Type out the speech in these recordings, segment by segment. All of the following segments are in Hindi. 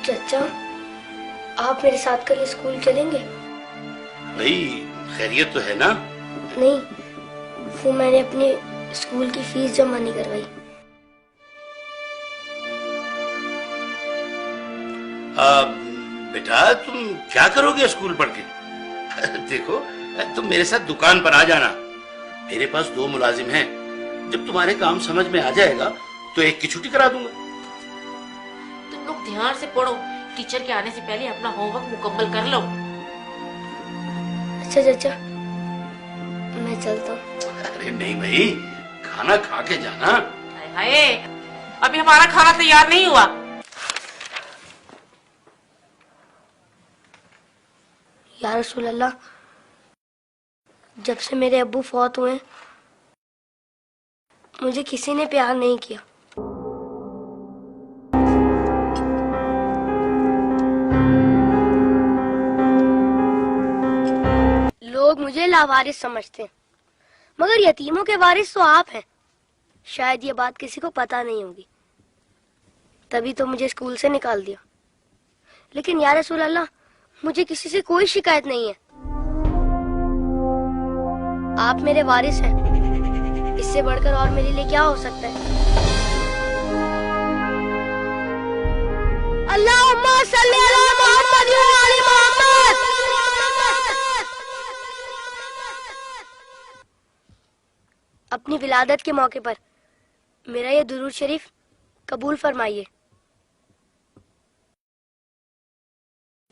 चाचा, आप मेरे साथ कल स्कूल चलेंगे? भाई खैरियत तो है ना? नहीं, वो मैंने अपने स्कूल की फीस जमा नहीं करवाई। बेटा तुम क्या करोगे स्कूल पढ़ के? देखो तुम मेरे साथ दुकान पर आ जाना। मेरे पास 2 मुलाजिम हैं। जब तुम्हारे काम समझ में आ जाएगा तो एक की छुट्टी करा दूंगा। तुम लोग ध्यान से पढ़ो, टीचर के आने से पहले अपना होमवर्क मुकम्मल कर लो। अच्छा चाचा, मैं चलता हूँ। अरे नहीं भाई, खाना खा के जाना। हाय, अभी हमारा खाना तैयार नहीं हुआ। या रसूल अल्लाह, जब से मेरे अब्बू फौत हुए मुझे किसी ने प्यार नहीं किया। लोग मुझे लावारिस समझते हैं, मगर यतीमों के वारिस तो आप हैं। शायद ये बात किसी को पता नहीं होगी, तभी तो मुझे स्कूल से निकाल दिया। लेकिन या रसूल अल्लाह, मुझे किसी से कोई शिकायत नहीं है। आप मेरे वारिस हैं, इससे बढ़कर और मेरे लिए क्या हो सकता है? अल्लाहुम्मा सल्ली अला मुहम्मद व आले मोहम्मद। अपनी विलादत के मौके पर मेरा ये दुरूद शरीफ कबूल फरमाइए।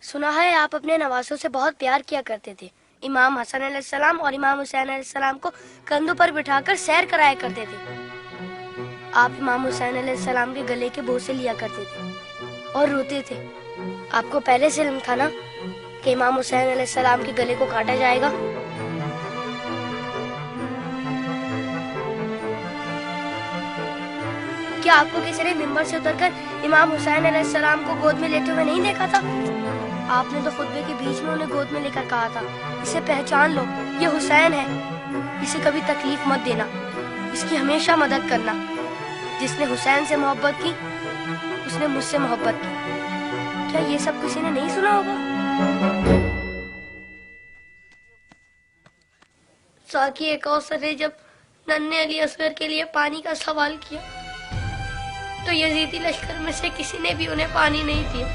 सुना है आप अपने नवासों से बहुत प्यार किया करते थे। इमाम हसन अलैहिस्सलाम और इमाम हुसैन अलैहिस्सलाम को कंधों पर बिठाकर सैर कराया करते थे। आप इमाम हुसैन अलैहिस्सलाम के गले के बोसे लिया करते थे और रोते थे। आपको पहले से इल्म था ना कि इमाम हुसैन अलैहिस्सलाम के गले को काटा जाएगा? क्या आपको किसी ने मिंबर से उतरकर इमाम हुसैन अलैहिस्सलाम को गोद में लेते हुए नहीं देखा था? आपने तो खुतबे के बीच में उन्हें गोद में लेकर कहा था, इसे पहचान लो, ये हुसैन है, इसे कभी तकलीफ मत देना, इसकी हमेशा मदद करना। जिसने हुसैन से मोहब्बत की उसने मुझसे मोहब्बत की। क्या ये सब किसी ने नहीं सुना होगा? साकी कौसर ने जब नन्हे अली असगर के लिए पानी का सवाल किया तो यजीदी लश्कर में से किसी ने भी उन्हें पानी नहीं दिया।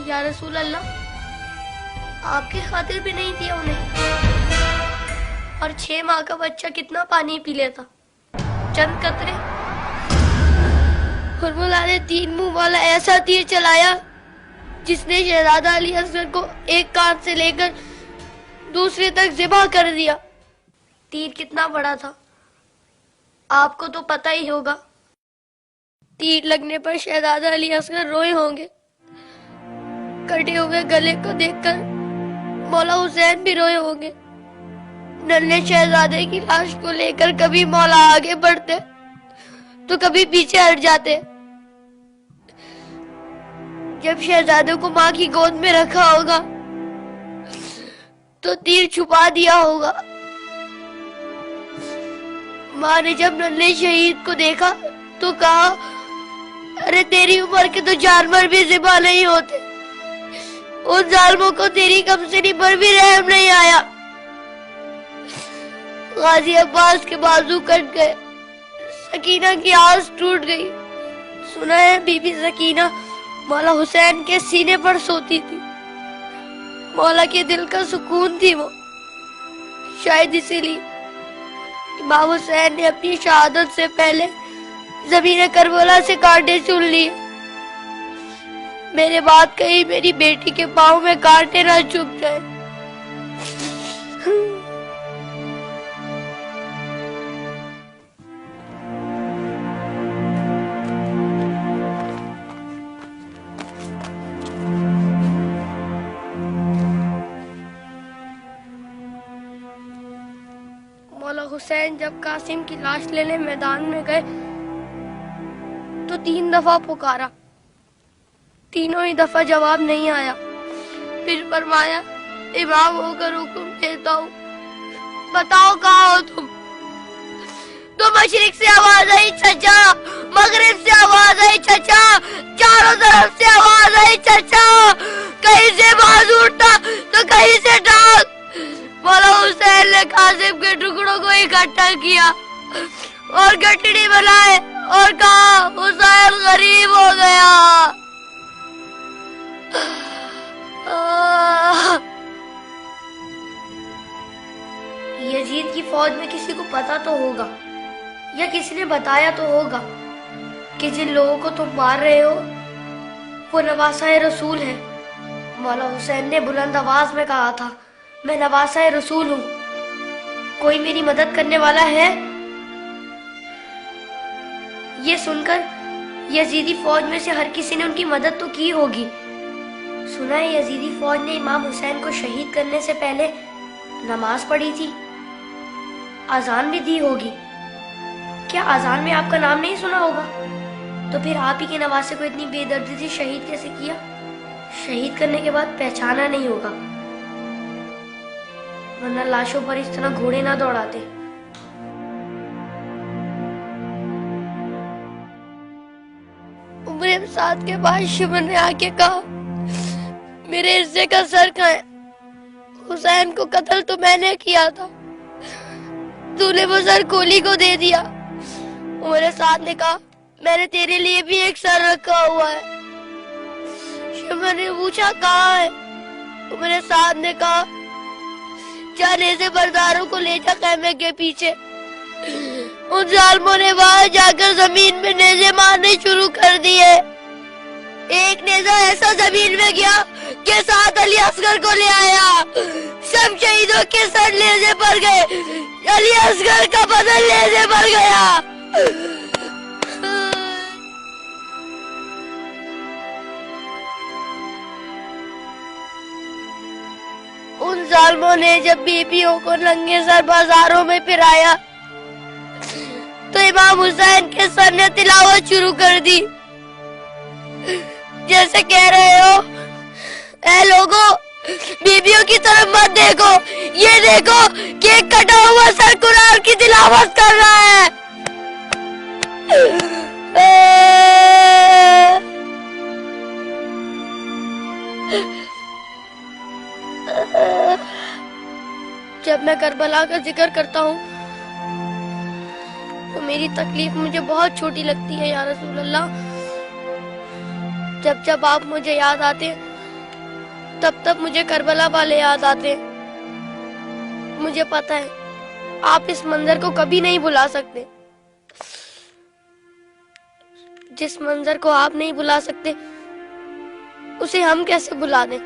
या रसूल अल्लाह, आपकी खातिर भी नहीं दिया उन्हें। और 6 माह का बच्चा कितना पानी पी लेता? चंद कतरे। हुर्मुला ने 3 मुंह वाला ऐसा तीर चलाया जिसने शहजादा अली असगर को एक कान से लेकर दूसरे तक ज़िबा कर दिया। तीर कितना बड़ा था आपको तो पता ही होगा। तीर लगने पर शहजादा अली असगर रोए होंगे। कटे हुए गले को देखकर मौला हुसैन भी रोए होंगे। नन्हे शहजादे की लाश को लेकर कभी मौला आगे बढ़ते तो कभी पीछे हट जाते। जब शहजादे को माँ की गोद में रखा होगा तो तीर छुपा दिया होगा। माँ ने जब नन्हे शहीद को देखा तो कहा, अरे तेरी उम्र के तो जानवर भी ज़िबा नहीं होते, उन जालिमों को तेरी कमसिनी पर भी रहम नहीं आया। गाजी अब्बास के बाजू कट गए, सकीना की आस टूट गई। सुना है बीबी सकीना मौला हुसैन के सीने पर सोती थी। मौला के दिल का सुकून थी वो। शायद इसीलिए इमाम हुसैन ने अपनी शहादत से पहले ज़मीन करबला से कांटे चुन लिए। मेरे बात कहीं मेरी बेटी के पाँव में कांटे ना चुभ जाए। मौला हुसैन जब कासिम की लाश लेने मैदान में गए तो 3 दफा पुकारा, तीनों ही दफा जवाब नहीं आया। फिर फरमाया, इमाम होकर हुक्म देता हूँ, बताओ कहाँ हो तुम? तो मशरिक से आवाज आई, चचा। मगरिब से आवाज आई, चचा। चारों तरफ तय किया और गठड़ी बनाए और कहा हुसैन गरीब हो गया। यजीद की फौज में किसी को पता तो होगा या किसी ने बताया तो होगा कि जिन लोगों को तुम मार रहे हो वो नवासा रसूल है। मौला हुसैन ने बुलंद आवाज में कहा था, मैं नवासा रसूल हूँ, कोई मेरी मदद करने वाला है? ये सुनकर यजीदी फौज में से हर किसी ने उनकी मदद तो की होगी। सुना है यजीदी फौज ने इमाम हुसैन को शहीद करने से पहले नमाज पढ़ी थी, अजान भी दी होगी। क्या अजान में आपका नाम नहीं सुना होगा? तो फिर आप ही के नवासे को इतनी बेदर्दी से शहीद कैसे किया? शहीद करने के बाद पहचाना नहीं होगा, वरना लाशों पर इस तरह घोड़े ना दौड़ाते। उम्र साथ के बाद शिमर ने आके कहा, मेरे हिस्से का सर कहाँ है? हुसैन को कत्ल तो मैंने किया था, तूने वो सर कोली को दे दिया। उमर साथ ने कहा, मैंने तेरे लिए भी एक सर रखा हुआ है। शिमर ने पूछा, कहाँ है? उमर साथ ने कहा, जाने से बरदारों को ले जा खैमे के पीछे। उन जालिमों ने वहां जाकर जमीन में नेज़े मारने शुरू कर दिए। एक नेज़ा ऐसा जमीन में गया कि साथ अली असगर को ले आया। सब शहीदों के सर नेज़े पर गए, अली असगर का बदन नेज़े पर गया। उन जालिमों ने जब बीबियों को नंगे सर बाजारों में फिराया तो इमाम हुसैन के सर ने तिलावत शुरू कर दी, जैसे कह रहे हो, ऐ लोगों, बीबियों की तरफ मत देखो, ये देखो कि एक कटा हुआ सर कुरान की तिलावत कर रहा है। जब मैं करबला का जिक्र करता हूँ तो मेरी तकलीफ मुझे बहुत छोटी लगती है या रसूल अल्लाह। जब जब आप मुझे याद आते तब तब मुझे करबला वाले याद आते। मुझे पता है आप इस मंजर को कभी नहीं भुला सकते। जिस मंजर को आप नहीं भुला सकते उसे हम कैसे भुला दें?